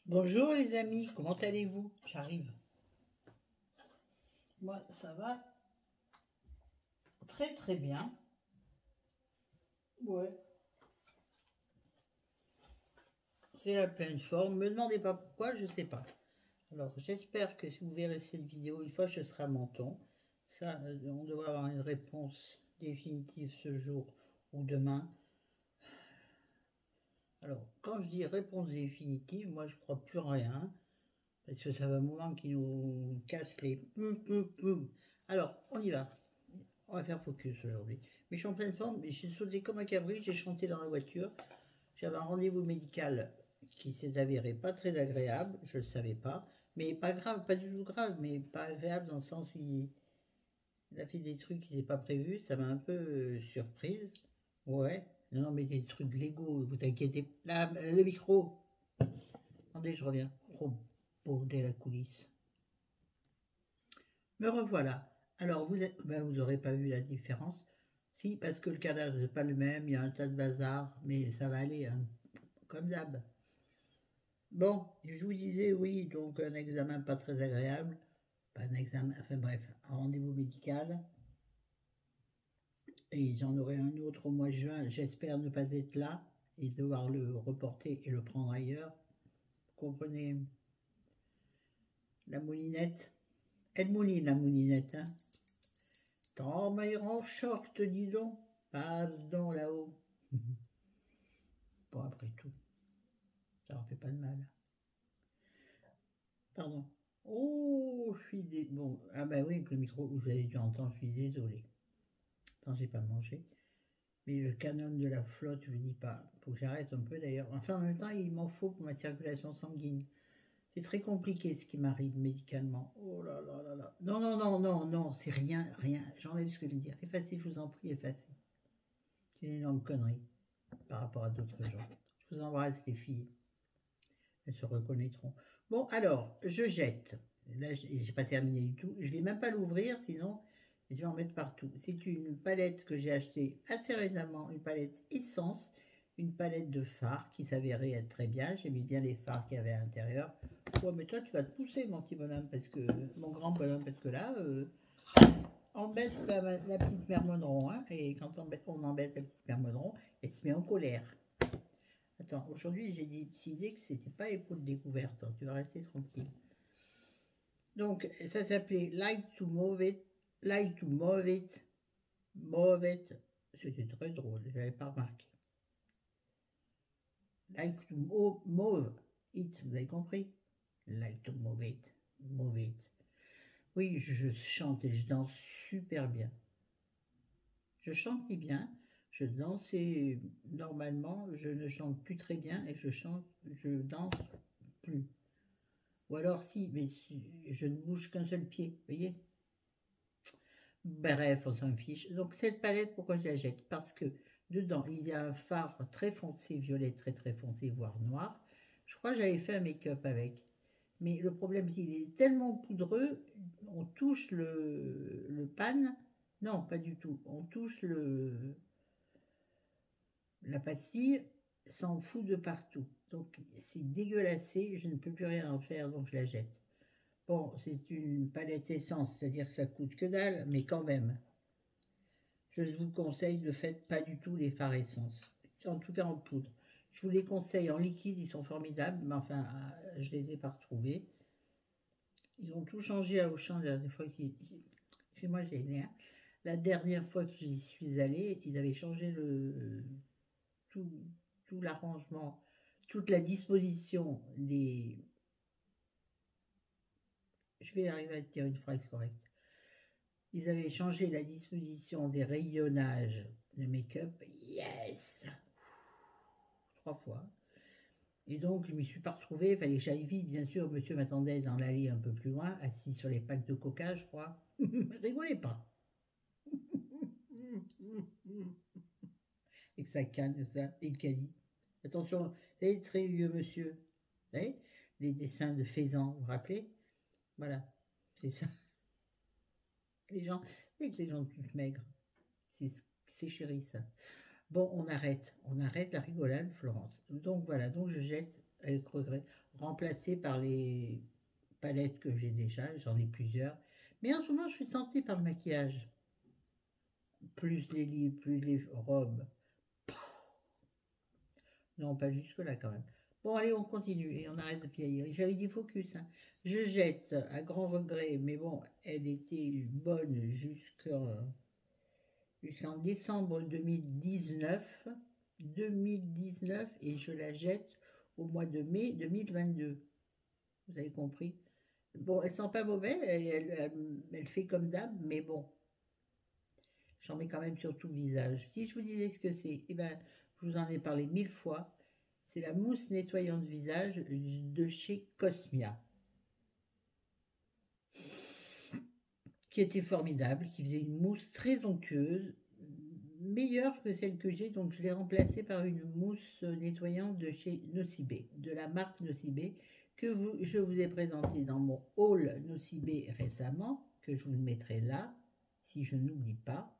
Bonjour les amis, comment allez-vous? J'arrive. Moi, ça va très très bien. Ouais, c'est la pleine forme. Me demandez pas pourquoi, je sais pas. Alors, j'espère que si vous verrez cette vidéo, une fois je serai à Menton. Ça, on devrait avoir une réponse définitive ce jour ou demain. Alors, quand je dis réponse définitive, moi je crois plus en rien. Parce que ça va un moment qui nous casse les... Alors, on y va. On va faire focus aujourd'hui. Mais je suis en pleine forme, mais j'ai sauté comme un cabri, j'ai chanté dans la voiture. J'avais un rendez-vous médical qui s'est avéré pas très agréable, je ne le savais pas. Mais pas grave, pas du tout grave, mais pas agréable dans le sens où il a fait des trucs qui n'étaient pas prévus, ça m'a un peu surprise. Ouais, non, mais des trucs légaux, vous inquiétez pas. Là, le micro. Attendez, je reviens. Oh, bordel la coulisse. Me revoilà. Alors, vous n'aurez pas vu la différence. Si, parce que le cadavre n'est pas le même, il y a un tas de bazar, mais ça va aller, hein, comme d'hab. Bon, je vous disais, oui, donc un examen pas très agréable. Pas un examen, enfin bref, un rendez-vous médical. Et j'en aurai un autre au mois de juin. J'espère ne pas être là et devoir le reporter et le prendre ailleurs. Vous comprenez la moulinette? Elle mouline la moulinette, hein. Tant mais en short, dis donc. Pardon là-haut. Bon, après tout, ça en fait pas de mal. Pardon. Oh, je suis bon. Ah bah oui, avec le micro, vous avez dû entendre, je suis désolé. Attends, j'ai pas mangé. Mais le canon de la flotte, je ne dis pas. Faut que j'arrête un peu d'ailleurs. Enfin, en même temps, il m'en faut pour ma circulation sanguine. C'est très compliqué ce qui m'arrive médicalement. Oh là là là là. Non, non, non, non, non, c'est rien, rien. J'enlève ce que je veux dire. Effacez, je vous en prie, effacez. C'est une énorme connerie par rapport à d'autres gens. Je vous embrasse, les filles. Elles se reconnaîtront. Bon, alors, je jette. Là, j'ai pas terminé du tout. Je vais même pas l'ouvrir, sinon je vais en mettre partout. C'est une palette que j'ai achetée assez récemment, une palette essence, une palette de fards qui s'avérait être très bien. J'aimais bien les fards qu'il y avait à l'intérieur. Ouais, mais toi, tu vas te pousser, mon petit bonhomme, parce que mon grand bonhomme, parce que là, embête la petite mère Monneron, hein, et quand on embête la petite mère Monneron, elle se met en colère. Attends, aujourd'hui j'ai décidé que c'était pas épaule découverte, hein, tu vas rester tranquille. Donc ça s'appelait Like to Move It, Like to Move It, Move It. C'était très drôle, je n'avais pas remarqué. Like to move it, vous avez compris? Like to move it, move it. Oui, je chante et je danse super bien. Je chantais bien, je dansais normalement, je ne chante plus très bien et je danse plus. Ou alors si, mais je ne bouge qu'un seul pied, vous voyez? Bref, on s'en fiche. Donc cette palette, pourquoi je la jette? Parce que dedans, il y a un fard très foncé, violet, très très foncé, voire noir. Je crois que j'avais fait un make-up avec. Mais le problème, c'est qu'il est tellement poudreux, on touche le pan. Non, pas du tout. On touche la pastille, ça en fout de partout. Donc c'est dégueulassé, je ne peux plus rien en faire, donc je la jette. Bon, c'est une palette essence, c'est-à-dire que ça coûte que dalle, mais quand même. Je vous conseille, ne faites pas du tout les fards essence. En tout cas en poudre. Je vous les conseille en liquide, ils sont formidables, mais enfin, je les ai pas retrouvés. Ils ont tout changé à Auchan la dernière fois excusez-moi, j'ai né. La dernière fois que j'y suis allée, ils avaient changé tout, tout l'arrangement, toute la disposition des. Je vais arriver à se dire une phrase correcte. Ils avaient changé la disposition des rayonnages de make-up. Yes! 3 fois. Et donc, je ne m'y suis pas retrouvée. Il fallait que j'aille vite. Bien sûr, monsieur m'attendait dans l'allée un peu plus loin, assis sur les packs de coca, je crois. Rigolez pas. Et que ça canne, ça, et le caddie. Attention, c'est très vieux monsieur. Vous savez, les dessins de Faisan, vous vous rappelez? Voilà, c'est ça. Les gens, avec les gens toutes maigres. C'est chéri, ça. Bon, on arrête la rigolade, Florence. Donc voilà, donc je jette avec regret, remplacé par les palettes que j'ai déjà, j'en ai plusieurs. Mais en ce moment, je suis tentée par le maquillage. Plus les livres, plus les robes. Non, pas jusque-là quand même. Bon, allez, on continue et on arrête de vieillir. J'avais dit focus, hein. Je jette à grand regret, mais bon, elle était bonne jusqu'en décembre 2019. 2019 et je la jette au mois de mai 2022. Vous avez compris? Bon, elle sent pas mauvais, elle fait comme d'hab, mais bon, j'en mets quand même sur tout le visage. Si je vous disais ce que c'est, eh ben, je vous en ai parlé 1000 fois. C'est la mousse nettoyante visage de chez Cosmia, qui était formidable, qui faisait une mousse très onctueuse, meilleure que celle que j'ai, donc je l'ai remplacée par une mousse nettoyante de chez Nocibé, de la marque Nocibé, que je vous ai présenté dans mon haul Nocibé récemment, que je vous le mettrai là, si je n'oublie pas.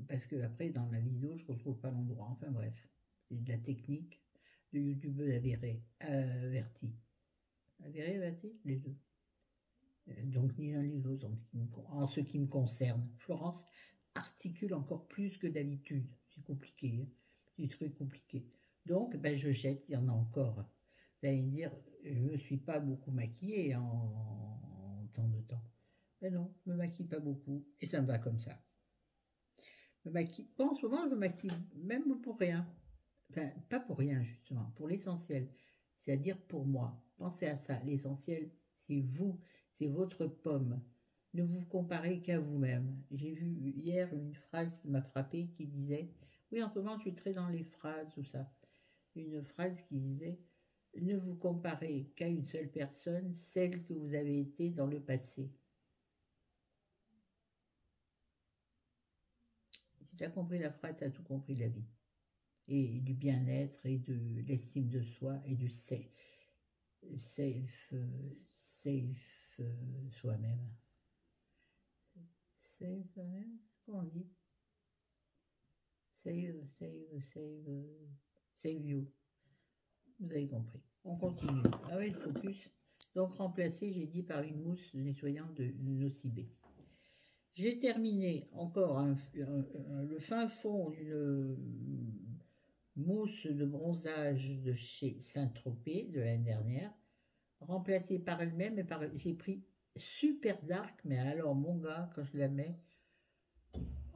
Parce que après, dans la vidéo, je ne retrouve pas l'endroit. Enfin bref, c'est de la technique de youtubeuse averti. Avéré, averti, les deux. Donc ni l'un ni l'autre en ce qui me concerne. Florence articule encore plus que d'habitude. C'est compliqué, hein. C'est très compliqué. Donc, ben, je jette, il y en a encore. Vous allez me dire, je ne me suis pas beaucoup maquillée en temps de temps. Mais non, je ne me maquille pas beaucoup et ça me va comme ça. En ce moment, je me maquille même pour rien. Enfin, pas pour rien, justement, pour l'essentiel. C'est-à-dire pour moi. Pensez à ça. L'essentiel, c'est vous, c'est votre pomme. Ne vous comparez qu'à vous-même. J'ai vu hier une phrase qui m'a frappée qui disait, oui, en ce moment, je suis très dans les phrases, tout ça. Une phrase qui disait, ne vous comparez qu'à une seule personne, celle que vous avez été dans le passé. Si tu as compris la phrase, tu as tout compris de la vie. Et du bien-être et de l'estime de soi et du safe soi-même. Save soi-même, comment on dit? Save you. Vous avez compris. On continue. Ah oui, le focus. Donc remplacé, j'ai dit, par une mousse nettoyante de Nocibé. J'ai terminé encore le fin fond d'une mousse de bronzage de chez Saint-Tropez de l'année dernière, remplacée par elle-même et j'ai pris Super Dark, mais alors mon gars, quand je la mets,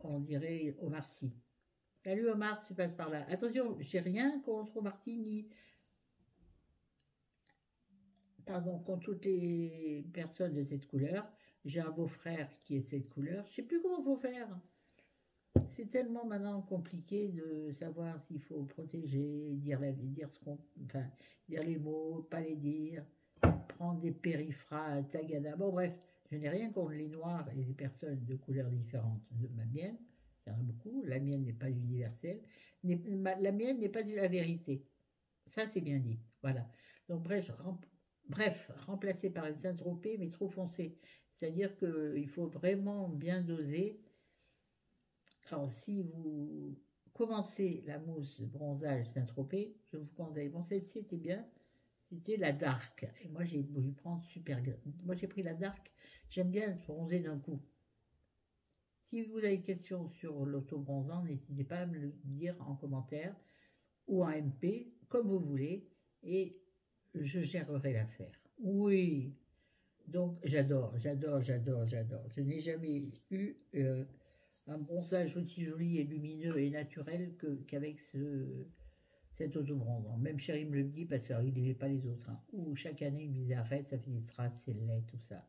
on dirait Omar Sy. Salut Omar, tu passes par là. Attention, j'ai rien contre Omar Sy ni contre toutes les personnes de cette couleur. J'ai un beau-frère qui est de cette couleur. Je sais plus comment il faut faire. C'est tellement maintenant compliqué de savoir s'il faut protéger, dire les mots, pas les dire, prendre des périphrases, tagada. Bon bref, je n'ai rien contre les noirs et les personnes de couleurs différentes de ma mienne. Il y en a beaucoup. La mienne n'est pas universelle. La mienne n'est pas la vérité. Ça, c'est bien dit. Voilà. Donc bref, remplacé par une Saint-Tropez, mais trop foncé. C'est-à-dire qu'il faut vraiment bien doser. Alors, si vous commencez la mousse bronzage Saint-Tropez, je vous conseille. Bon, celle-ci était bien. C'était la Dark. Et moi, j'ai voulu prendre Moi, j'ai pris la Dark. J'aime bien se bronzer d'un coup. Si vous avez des questions sur l'auto-bronzant, n'hésitez pas à me le dire en commentaire ou en MP, comme vous voulez, et je gérerai l'affaire. Oui, donc j'adore. Je n'ai jamais eu un bronzage aussi joli et lumineux et naturel qu'avec cet autobronzant. Même chéri me le dit parce qu'il n'aimait pas les autres. Hein. Ou chaque année, il me disait arrête, ça fait des traces, c'est laid, tout ça.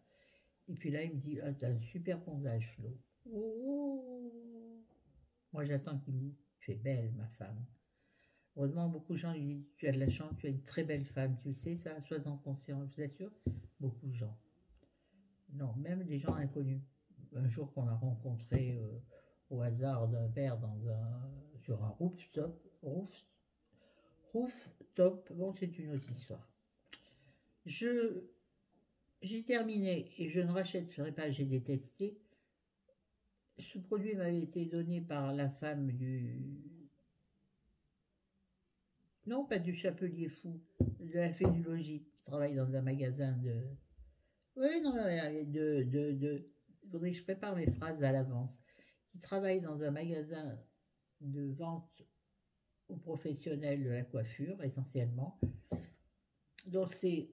Et puis là, il me dit ah, t'as un super bronzage, Flo. Oh. Moi, j'attends qu'il me dise tu es belle, ma femme. Heureusement, beaucoup de gens lui disent tu as de la chance, tu es une très belle femme, tu le sais, ça, sois-en conscient, je vous assure. Beaucoup de gens. Non, même des gens inconnus. Un jour qu'on a rencontré au hasard d'un verre sur un rooftop, bon, c'est une autre histoire. J'ai terminé et je ne rachèterai pas, j'ai détesté. Ce produit m'avait été donné par la femme Non, pas du chapelier fou, de la fénologie, qui travaille dans un magasin de... Oui, non, il faudrait que je prépare mes phrases à l'avance. Qui travaille dans un magasin de vente aux professionnels de la coiffure, essentiellement. Donc, c'est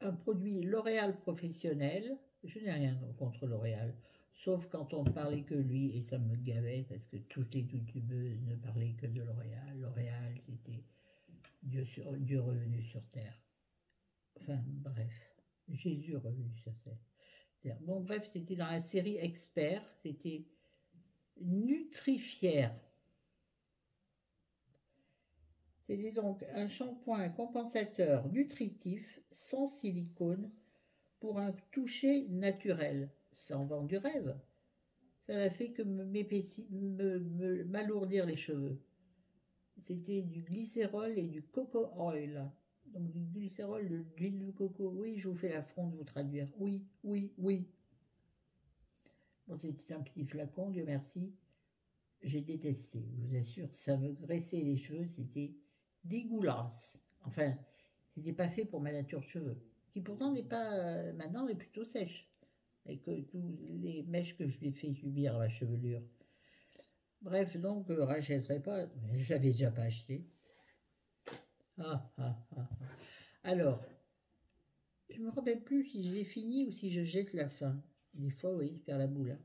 un produit L'Oréal professionnel. Je n'ai rien contre L'Oréal, sauf quand on ne parlait que lui, et ça me gavait, parce que toutes les youtubeuses ne parlaient que de L'Oréal. L'Oréal, c'était Dieu revenu sur Terre. Enfin, bref, Jésus revenu sur Terre. Bon, bref, c'était dans la série Expert, c'était Nutrifière. C'était donc un shampoing compensateur nutritif sans silicone pour un toucher naturel. Ça en vend du rêve. Ça n'a fait que m'alourdir les cheveux. C'était du glycérol et du coco oil. Donc du glycérol, de l'huile de coco. Oui, je vous fais l'affront de vous traduire. Oui, oui, oui. Bon, c'était un petit flacon, Dieu merci. J'ai détesté, je vous assure. Ça me graissait les cheveux, c'était dégueulasse. Enfin, c'était pas fait pour ma nature de cheveux, qui pourtant n'est pas, maintenant, est plutôt sèche, avec tous les mèches que je lui ai fait subir à ma chevelure. Bref, donc, je ne rachèterai pas, je l'avais déjà pas acheté. Ah, ah, ah. Alors, je me rappelle plus si je l'ai fini ou si je jette la fin. Des fois, oui, je perds la boule.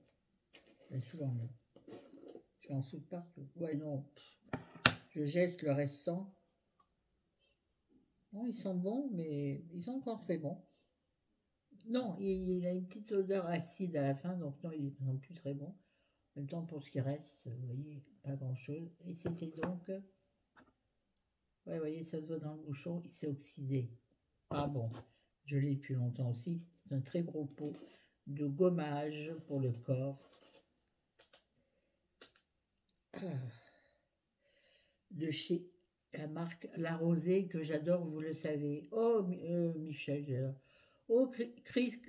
Hein. Souvent, même. Je en fous partout. Ouais, non. Je jette le restant. Non, ils sont bons, mais ils sont encore très bons. Non, il a une petite odeur acide à la fin, donc non, ils ne sont plus très bons. En même temps, pour ce qui reste, vous voyez, pas grand-chose. Et c'était donc... ouais, vous voyez, ça se voit dans le bouchon, il s'est oxydé. Ah bon, je l'ai depuis longtemps aussi. C'est un très gros pot de gommage pour le corps. De chez la marque La Rosée, que j'adore, vous le savez. Oh, Michel, j'adore. Oh, Chris,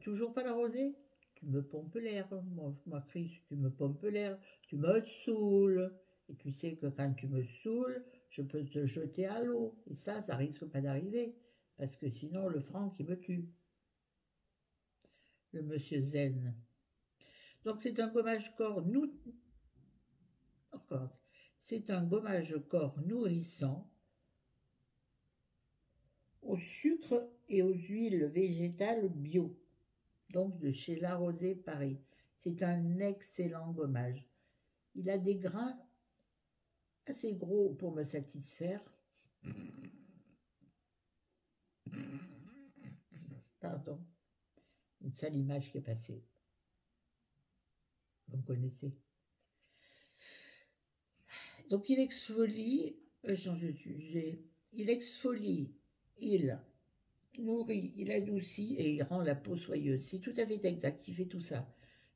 toujours pas La Rosée? Tu me pompes l'air, moi, Chris, tu me pompes l'air, tu me saoules. Et tu sais que quand tu me saoules, je peux te jeter à l'eau. Et ça risque pas d'arriver, parce que sinon, le Franck, il me tue. Le monsieur Zen. Donc, c'est un gommage corps c'est un gommage corps nourrissant au sucre et aux huiles végétales bio, donc de chez La Rosée Paris. C'est un excellent gommage. Il a des grains assez gros pour me satisfaire. Pardon, une sale image qui est passée. Vous me connaissez. Donc il exfolie, il exfolie, il nourrit, il adoucit et il rend la peau soyeuse. C'est tout à fait exact, il fait tout ça.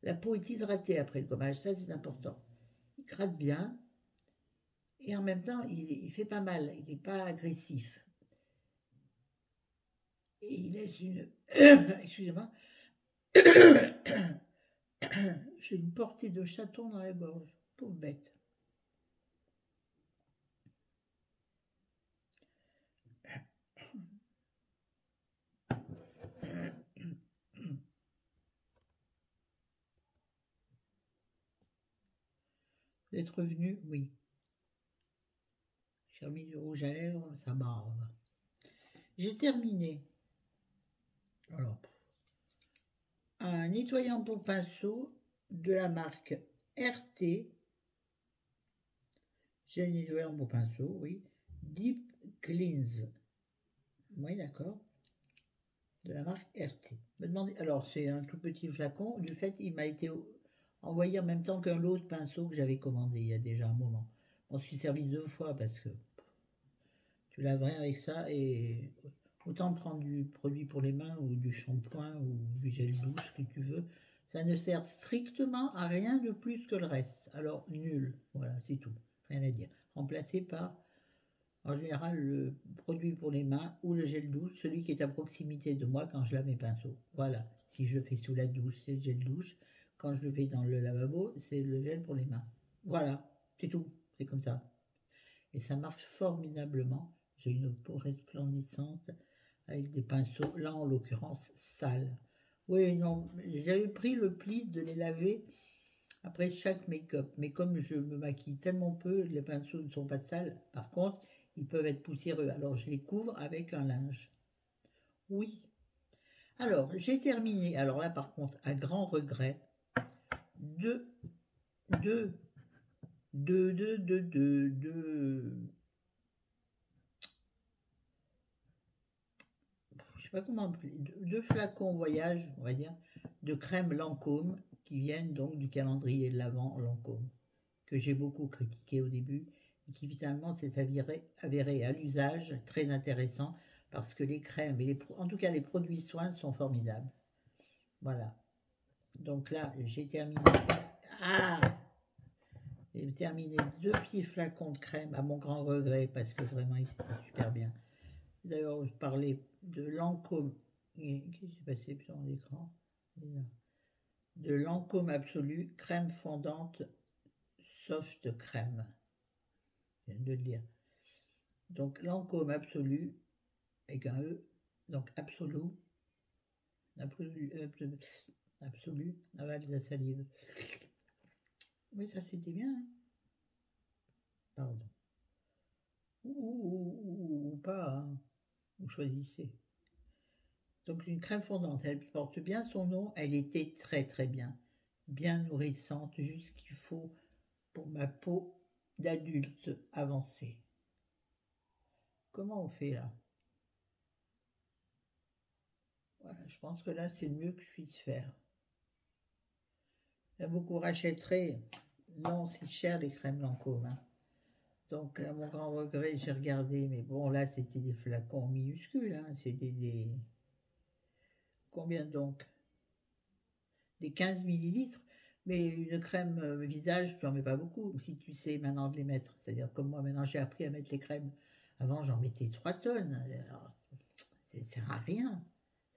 La peau est hydratée après le gommage, ça c'est important. Il gratte bien et en même temps il fait pas mal, il n'est pas agressif. Et il laisse une... Excusez-moi. J'ai une portée de chaton dans la gorge, pauvre bête. Vous êtes revenu? Oui. J'ai remis du rouge à lèvres, ça barbe. J'ai terminé. Alors, un nettoyant pour pinceau de la marque RT. J'ai un nettoyant pour pinceau, oui. Deep Cleanse. Oui, d'accord. De la marque RT. Me demandez, alors, c'est un tout petit flacon. Du fait, il m'a été envoyé en même temps qu'un lot de pinceaux que j'avais commandé il y a déjà un moment. On s'y servi 2 fois parce que tu laves rien avec ça et autant prendre du produit pour les mains ou du shampoing ou du gel douche que tu veux. Ça ne sert strictement à rien de plus que le reste. Alors, nul. Voilà, c'est tout. Rien à dire. Remplacé par, en général, le produit pour les mains ou le gel douche, celui qui est à proximité de moi quand je lave mes pinceaux. Voilà. Si je le fais sous la douche, c'est le gel douche. Quand je le fais dans le lavabo, c'est le gel pour les mains. Voilà. C'est tout. C'est comme ça. et ça marche formidablement. J'ai une peau resplendissante avec des pinceaux, là en l'occurrence sales. Oui, non, j'avais pris le pli de les laver après chaque make-up, mais comme je me maquille tellement peu, les pinceaux ne sont pas sales. Par contre, ils peuvent être poussiéreux, alors je les couvre avec un linge. Oui. Alors, j'ai terminé, alors là par contre, à grand regret, deux, deux, deux, deux, deux, deux, deux, je sais pas comment appeler, deux flacons voyage, on va dire, de crème Lancôme qui viennent donc du calendrier de l'Avent Lancôme, que j'ai beaucoup critiqué au début et qui finalement s'est avéré à l'usage très intéressant parce que les crèmes et en tout cas les produits soins sont formidables. Voilà. Donc là, j'ai terminé. Ah! J'ai terminé 2 petits flacons de crème à mon grand regret parce que vraiment c'était super bien. D'ailleurs, je parlais de Lancôme. Qu'est-ce qui s'est passé sur mon écran? De Lancôme Absolu, crème fondante soft crème. Je viens de le dire. Donc Lancôme Absolu, avec un E, donc absolu, absolu, avale de la salive. Oui, ça c'était bien. Hein, pardon. Ou pas, hein. Vous choisissez. Donc une crème fondante, elle porte bien son nom, elle était très très bien, bien nourrissante, juste ce qu'il faut pour ma peau d'adulte avancée. Comment on fait là? Voilà, je pense que là c'est le mieux que je puisse faire. Il y a beaucoup rachèteraient, non c'est cher les crèmes Lancôme. Hein. Donc à mon grand regret j'ai regardé, mais bon là c'était des flacons minuscules, hein, c'était des... Combien donc? Des 15 millilitres. Mais une crème visage, tu n'en mets pas beaucoup, si tu sais maintenant de les mettre. C'est-à-dire comme moi, maintenant j'ai appris à mettre les crèmes. Avant, j'en mettais 3 tonnes. Alors, ça ne sert à rien.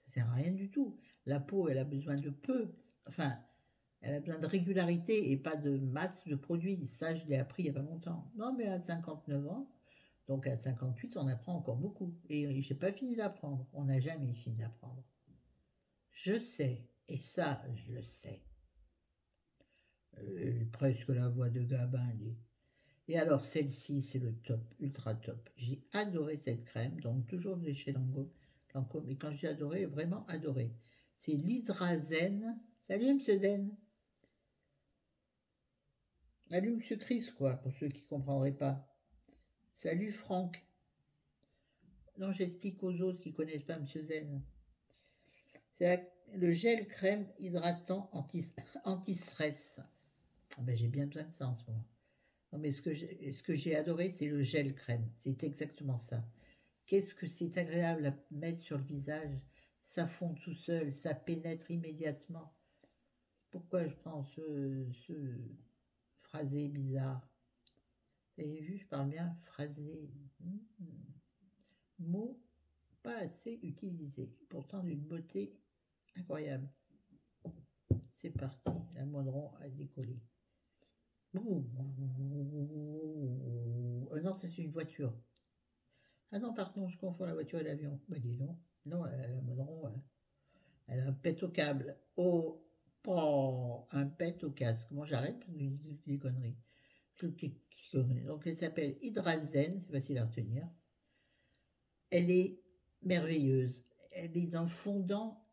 Ça sert à rien du tout. La peau, elle a besoin de peu. Enfin, elle a besoin de régularité et pas de masse de produits. Ça, je l'ai appris il n'y a pas longtemps. Non, mais à 59 ans, donc à 58, on apprend encore beaucoup. Et je n'ai pas fini d'apprendre. On n'a jamais fini d'apprendre. Je sais, et ça, je le sais. Presque la voix de Gabin dit. Et alors celle-ci, c'est le top, ultra top. J'ai adoré cette crème, donc toujours de chez Lancôme. Et quand j'ai adoré, vraiment adoré. C'est l'Hydrazen. Salut M. Zen. Salut M. Chris, quoi, pour ceux qui ne comprendraient pas. Salut Franck. Non, j'explique aux autres qui ne connaissent pas M. Zen. C'est le gel crème hydratant anti-stress. Ah ben, j'ai bien besoin de ça en ce moment. Non, mais ce que j'ai adoré, c'est le gel crème. C'est exactement ça. Qu'est-ce que c'est agréable à mettre sur le visage. Ça fond tout seul, ça pénètre immédiatement. Pourquoi je prends ce phrasé bizarre? Vous avez vu, je parle bien phrasé. Mot pas assez utilisé. Pourtant d'une beauté incroyable. C'est parti, la Mondron a décollé. Oh non, ça c'est une voiture. Ah non, pardon, je confonds la voiture et l'avion. Bah dis donc. Non, la Mondron, elle a un pet au câble. Oh, un pet au casque. Bon, j'arrête parce que je dis des conneries. Donc elle s'appelle Hydrazen, c'est facile à retenir. Elle est merveilleuse. Elle est d'un fondant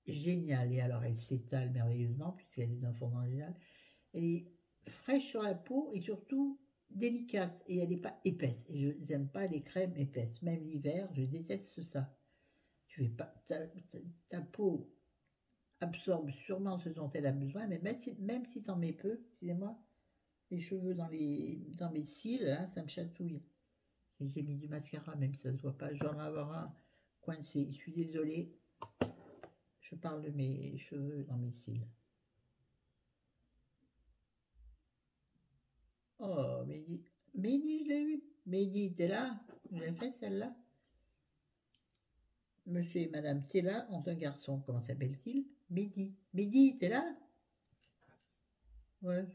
génial. Et alors elle s'étale merveilleusement puisqu'elle est d'un fondant génial. Elle est fraîche sur la peau et surtout délicate et elle n'est pas épaisse. Et je n'aime pas les crèmes épaisses. Même l'hiver, je déteste ça. Tu fais pas, ta peau absorbe sûrement ce dont elle a besoin, mais même si t'en mets peu, excusez-moi, les cheveux dans mes cils, hein, ça me chatouille. Et j'ai mis du mascara, même si ça se voit pas, j'en vais avoir un coincé. Je suis désolée, je parle de mes cheveux dans mes cils. Oh, Mehdi, je l'ai eu. Mehdi, t'es là? Vous l'avez fait celle-là? Monsieur et Madame Tella ont un garçon. Comment s'appelle-t-il? Mehdi. Mehdi, t'es là? Ouais,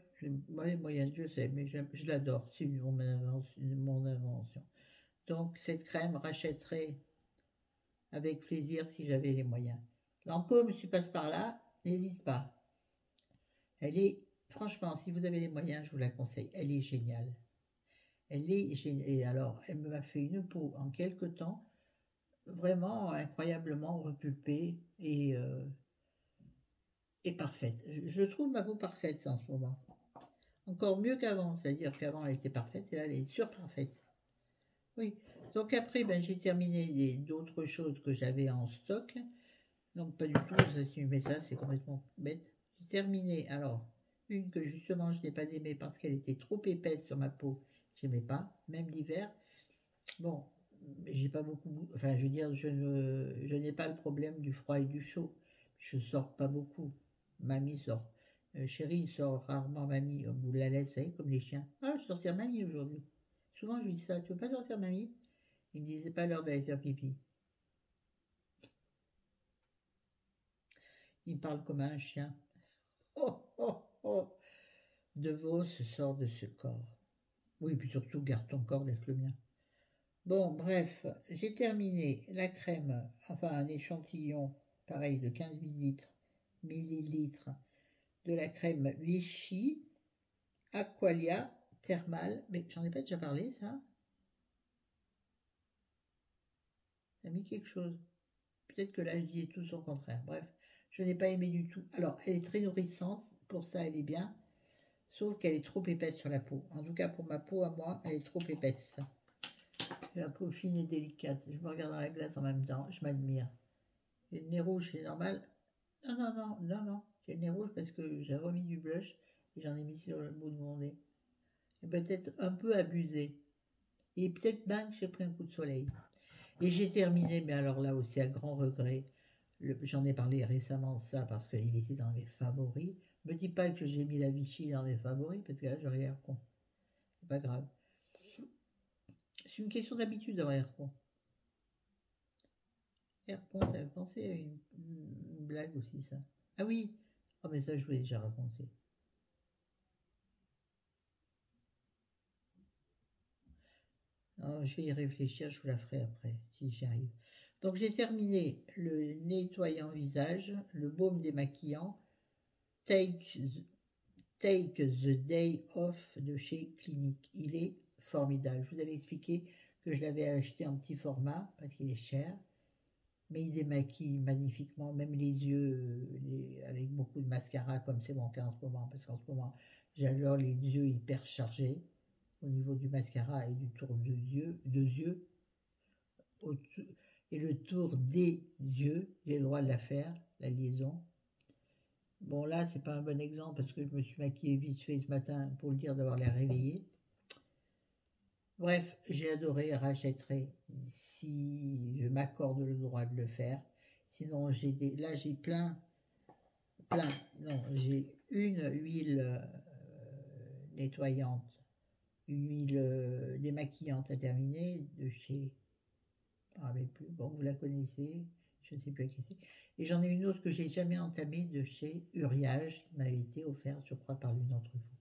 Moi, moyenne, je sais, mais je l'adore. C'est mon invention. Donc, cette crème, rachèterai avec plaisir si j'avais les moyens. Lancôme, si tu passes par là, n'hésite pas. Elle est, franchement, si vous avez les moyens, je vous la conseille. Elle est géniale. Elle est géniale. Et alors, elle m'a fait une peau en quelques temps, vraiment incroyablement repulpée et parfaite. Je trouve ma peau parfaite en ce moment. Encore mieux qu'avant, c'est-à-dire qu'avant elle était parfaite et là elle est surparfaite. Oui. Donc après, ben, j'ai terminé d'autres choses que j'avais en stock. Donc pas du tout, mais ça c'est complètement bête. J'ai terminé, alors, une que justement je n'ai pas aimée parce qu'elle était trop épaisse sur ma peau. J'aimais pas, même l'hiver. Bon, j'ai pas beaucoup, enfin je veux dire, je n'ai pas le problème du froid et du chaud. Je sors pas beaucoup. Mamie sort. Chérie sort rarement mamie. On vous la laisse, comme les chiens. Ah, je sortir mamie aujourd'hui. Souvent je lui dis ça, tu veux pas sortir mamie? Il me disait pas l'heure d'aller faire pipi. Il parle comme un chien. Oh, oh, oh. De Vos sort de ce corps. Oui, puis surtout, garde ton corps, laisse le mien. Bon, bref, j'ai terminé la crème, enfin un échantillon, pareil, de 15 millilitres de la crème Vichy Aqualia Thermal. Mais j'en ai pas déjà parlé, ça? Ça a mis quelque chose. Peut-être que là, je dis tout son contraire. Bref, je n'ai pas aimé du tout. Alors, elle est très nourrissante, pour ça, elle est bien. Sauf qu'elle est trop épaisse sur la peau. En tout cas, pour ma peau à moi, elle est trop épaisse. J'ai la peau fine et délicate. Je me regarde dans la glace en même temps. Je m'admire. J'ai le nez rouge, c'est normal. Non, non, non, non, non. J'ai le nez rouge parce que j'ai remis du blush et j'en ai mis sur le bout de mon nez. Et peut-être un peu abusé. Et peut-être même que j'ai pris un coup de soleil. Et j'ai terminé, mais alors là aussi à grand regret. J'en ai parlé récemment de ça parce qu'il était dans mes favoris. Me dis pas que j'ai mis la Vichy dans mes favoris parce que là j'aurais l'air con. C'est pas grave. C'est une question d'habitude d'avoir l'air con. Air con, ça me penser à une blague aussi, ça. Ah oui, oh mais ça je vous l'ai déjà raconté. Alors, je vais y réfléchir, je vous la ferai après, si j'y arrive. Donc j'ai terminé le nettoyant visage, le baume démaquillant, Take the Day Off de chez Clinique. Il est formidable. Je vous avais expliqué que je l'avais acheté en petit format parce qu'il est cher. Mais il démaquille magnifiquement, même les yeux, avec beaucoup de mascara, comme c'est mon cas en ce moment, parce qu'en ce moment, j'ai alors les yeux hyper chargés au niveau du mascara et du tour de yeux, et le tour des yeux, j'ai le droit de la faire, la liaison. Bon, là, c'est pas un bon exemple parce que je me suis maquillée vite fait ce matin pour le dire d'avoir l'air réveillée. Bref, j'ai adoré, rachèterai si je m'accorde le droit de le faire. Sinon, là, j'ai plein, non, j'ai une huile nettoyante, une huile démaquillante à terminer de chez, plus, bon, vous la connaissez, je ne sais plus à qui c'est. Et j'en ai une autre que j'ai jamais entamée de chez Uriage, qui m'avait été offerte, je crois, par l'une d'entre vous.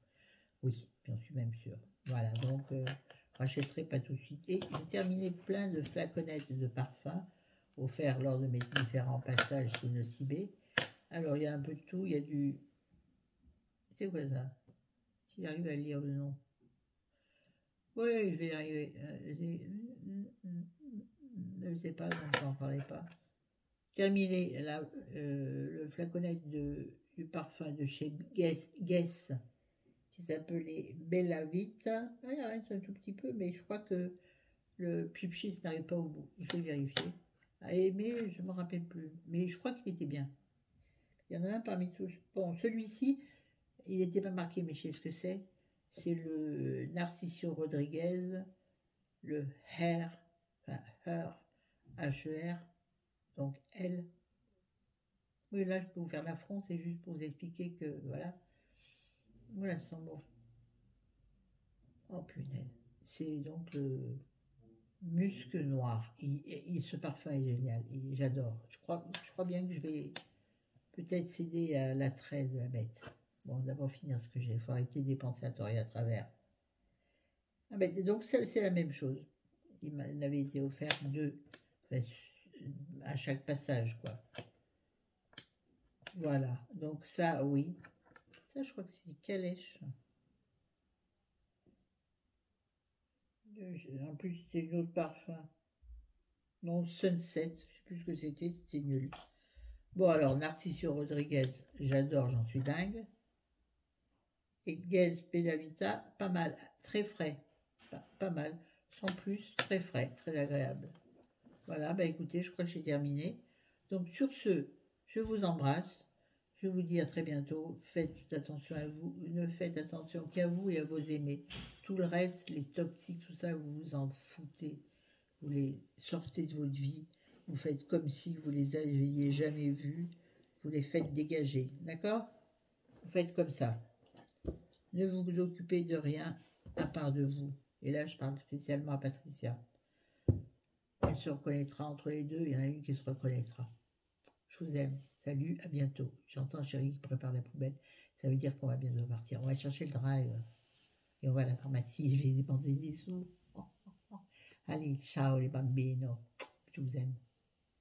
Oui, j'en suis même sûre. Voilà, donc rachèterai pas tout de suite. Et j'ai terminé plein de flaconnettes de parfums offerts lors de mes différents passages sous Nocibé. Alors, il y a un peu de tout. Il y a du... C'est quoi ça? Si j'arrive à lire le nom. Oui, je vais y arriver. Je ne sais pas, donc je n'en parlerai pas. Terminé le flaconnette du parfum de chez Guess qui s'appelait Bella Vita. Ah, il reste un tout petit peu, mais je crois que le pupchis n'arrive pas au bout. Je vais vérifier. Mais je ne me rappelle plus. Mais je crois qu'il était bien. Il y en a un parmi tous. Bon, celui-ci, il n'était pas marqué, mais je sais ce que c'est. C'est le Narciso Rodriguez, le Her, enfin Her, H-E-R, donc L. Oui, là, je peux vous faire l'affront, c'est juste pour vous expliquer que, voilà. Voilà, ça sent bon. Oh, punaise. C'est donc le musc noir. Ce parfum est génial. J'adore. Je crois bien que je vais peut-être céder à l'attrait de la bête. Bon, d'abord finir ce que j'ai. Il faut arrêter de dépenser à tort et à travers. Ah ben, donc c'est la même chose. Il m'avait été offert deux à chaque passage, quoi. Voilà, donc ça, oui. Ça, je crois que c'est calèche. En plus, c'était une autre parfum. Non, Sunset, je sais plus ce que c'était nul. Bon, alors, Narciso Rodriguez, j'adore, j'en suis dingue. Et Guez Bellavita, pas mal, très frais, pas mal, sans plus, très frais, très agréable. Voilà, bah écoutez, je crois que j'ai terminé. Donc sur ce, je vous embrasse, je vous dis à très bientôt, faites attention à vous, ne faites attention qu'à vous et à vos aimés. Tout le reste, les toxiques, tout ça, vous vous en foutez, vous les sortez de votre vie, vous faites comme si vous les aviez jamais vus, vous les faites dégager, d'accord? Vous faites comme ça. Ne vous occupez de rien à part de vous. Et là, je parle spécialement à Patricia. Elle se reconnaîtra entre les deux, il y en a une qui se reconnaîtra. Je vous aime. Salut, à bientôt. J'entends chérie qui prépare la poubelle. Ça veut dire qu'on va bientôt partir. On va chercher le drive. Et on va à la pharmacie. Je vais dépenser des sous. Allez, ciao les bambinos. Je vous aime.